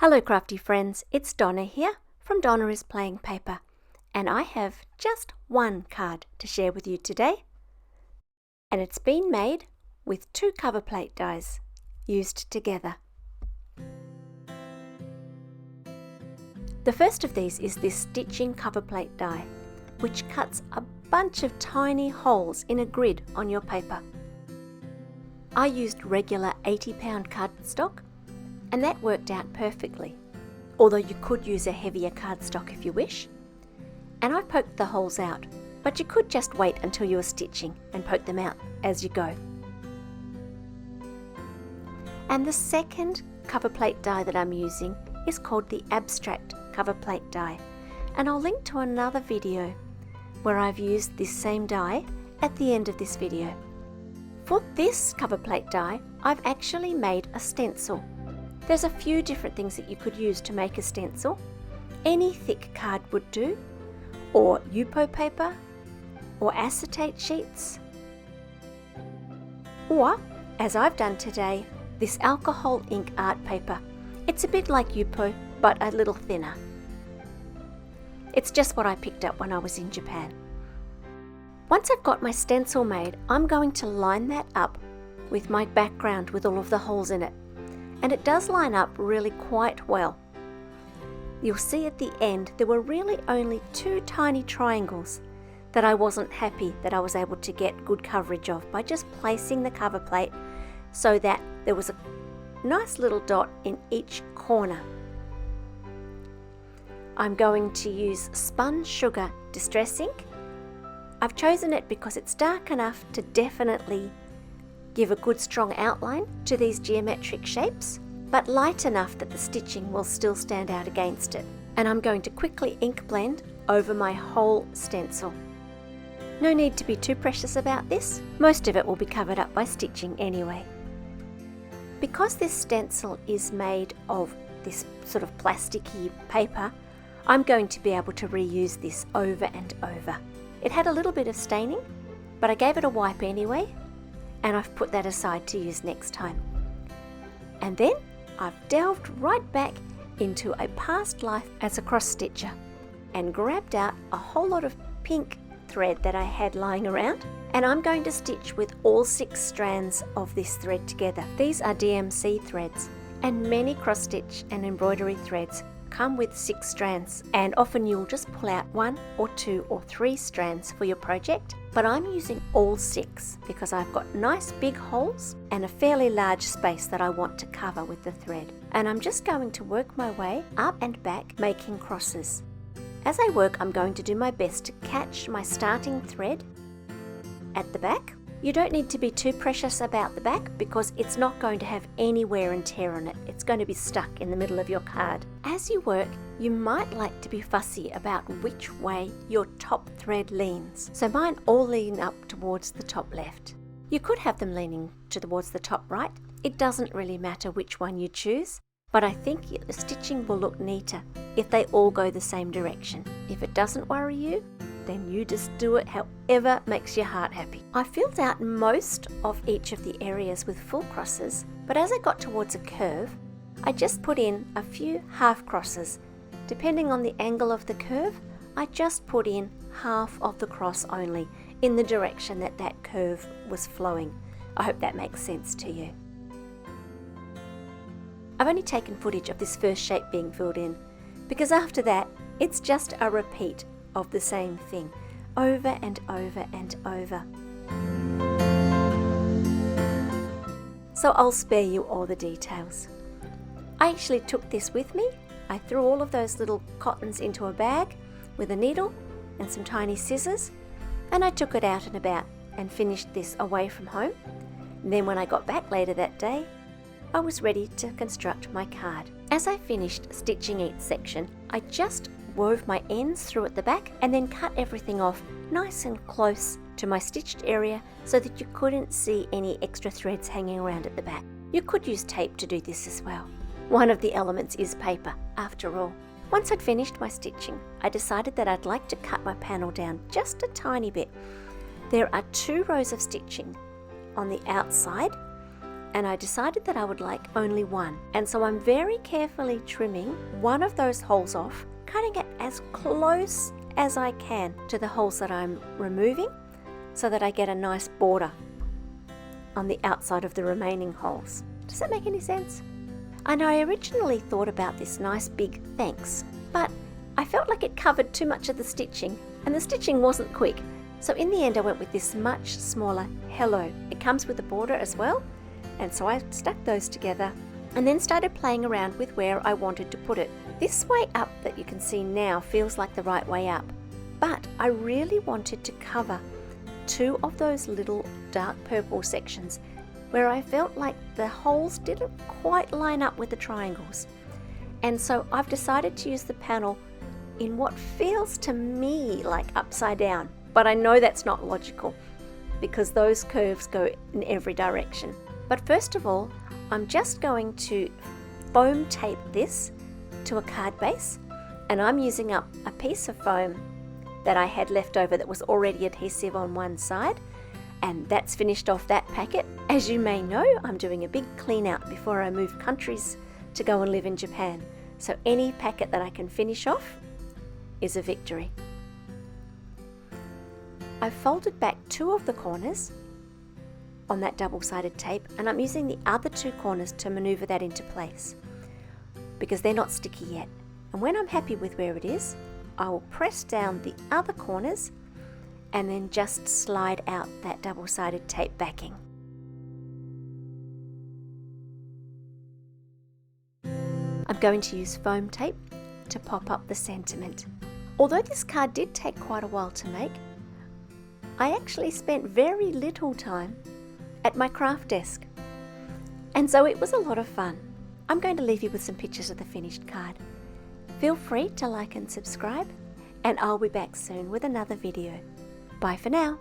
Hello crafty friends, it's Donna here from Donna is Playing Paper, and I have just one card to share with you today, and it's been made with two Coverplate dies used together. The first of these is this stitching Coverplate die, which cuts a bunch of tiny holes in a grid on your paper. I used regular 80-pound cardstock, and that worked out perfectly, although you could use a heavier cardstock if you wish. And I poked the holes out, but you could just wait until you were stitching and poke them out as you go. And the second Coverplate die that I'm using is called the Abstract Coverplate die, and I'll link to another video where I've used this same die at the end of this video. For this Coverplate die, I've actually made a stencil. There's a few different things that you could use to make a stencil. Any thick card would do, or Yupo paper, or acetate sheets, or, as I've done today, this alcohol ink art paper. It's a bit like Yupo, but a little thinner. It's just what I picked up when I was in Japan. Once I've got my stencil made, I'm going to line that up with my background with all of the holes in it. And it does line up really quite well. You'll see at the end there were really only two tiny triangles that I wasn't happy that I was able to get good coverage of by just placing the cover plate so that there was a nice little dot in each corner. I'm going to use Spun Sugar Distress Ink. I've chosen it because it's dark enough to definitely give a good strong outline to these geometric shapes, but light enough that the stitching will still stand out against it. And I'm going to quickly ink blend over my whole stencil. No need to be too precious about this. Most of it will be covered up by stitching anyway. Because this stencil is made of this sort of plasticky paper, I'm going to be able to reuse this over and over. It had a little bit of staining, but I gave it a wipe anyway, and I've put that aside to use next time. And then I've delved right back into a past life as a cross stitcher and grabbed out a whole lot of pink thread that I had lying around, and I'm going to stitch with all 6 strands of this thread together. These are DMC threads, and many cross stitch and embroidery threads come with 6 strands, and often you'll just pull out 1 or 2 or 3 strands for your project, but I'm using all 6 because I've got nice big holes and a fairly large space that I want to cover with the thread. And I'm just going to work my way up and back making crosses. As I work, I'm going to do my best to catch my starting thread at the back. You don't need to be too precious about the back because it's not going to have any wear and tear on it. It's going to be stuck in the middle of your card. As you work, you might like to be fussy about which way your top thread leans. So mine all lean up towards the top left. You could have them leaning towards the top right. It doesn't really matter which one you choose, but I think the stitching will look neater if they all go the same direction. If it doesn't worry you, then you just do it however makes your heart happy. I filled out most of each of the areas with full crosses, but as I got towards a curve, I just put in a few half crosses. Depending on the angle of the curve, I just put in half of the cross only in the direction that that curve was flowing. I hope that makes sense to you. I've only taken footage of this first shape being filled in because after that, it's just a repeat of the same thing over and over and over. So I'll spare you all the details. I actually took this with me. I threw all of those little cottons into a bag with a needle and some tiny scissors, and I took it out and about and finished this away from home. And then when I got back later that day, I was ready to construct my card. As I finished stitching each section, I just wove my ends through at the back and then cut everything off nice and close to my stitched area so that you couldn't see any extra threads hanging around at the back. You could use tape to do this as well. One of the elements is paper, after all. Once I'd finished my stitching, I decided that I'd like to cut my panel down just a tiny bit. There are 2 rows of stitching on the outside and I decided that I would like only one. And so I'm very carefully trimming one of those holes off, cutting it as close as I can to the holes that I'm removing so that I get a nice border on the outside of the remaining holes. Does that make any sense? I know I originally thought about this nice big thanks, but I felt like it covered too much of the stitching, and the stitching wasn't quick. So in the end I went with this much smaller hello. It comes with a border as well, and so I stuck those together and then started playing around with where I wanted to put it. This way up that you can see now feels like the right way up, but I really wanted to cover two of those little dark purple sections where I felt like the holes didn't quite line up with the triangles. And so I've decided to use the panel in what feels to me like upside down, but I know that's not logical because those curves go in every direction. But first of all, I'm just going to foam tape this to a card base, and I'm using up a piece of foam that I had left over that was already adhesive on one side, and that's finished off that packet. As you may know, I'm doing a big clean out before I move countries to go and live in Japan. So any packet that I can finish off is a victory. I've folded back two of the corners on that double-sided tape, and I'm using the other two corners to maneuver that into place because they're not sticky yet. And when I'm happy with where it is, I will press down the other corners and then just slide out that double-sided tape backing. I'm going to use foam tape to pop up the sentiment. Although this card did take quite a while to make, I actually spent very little time at my craft desk, and so it was a lot of fun. I'm going to leave you with some pictures of the finished card. Feel free to like and subscribe, and I'll be back soon with another video. Bye for now.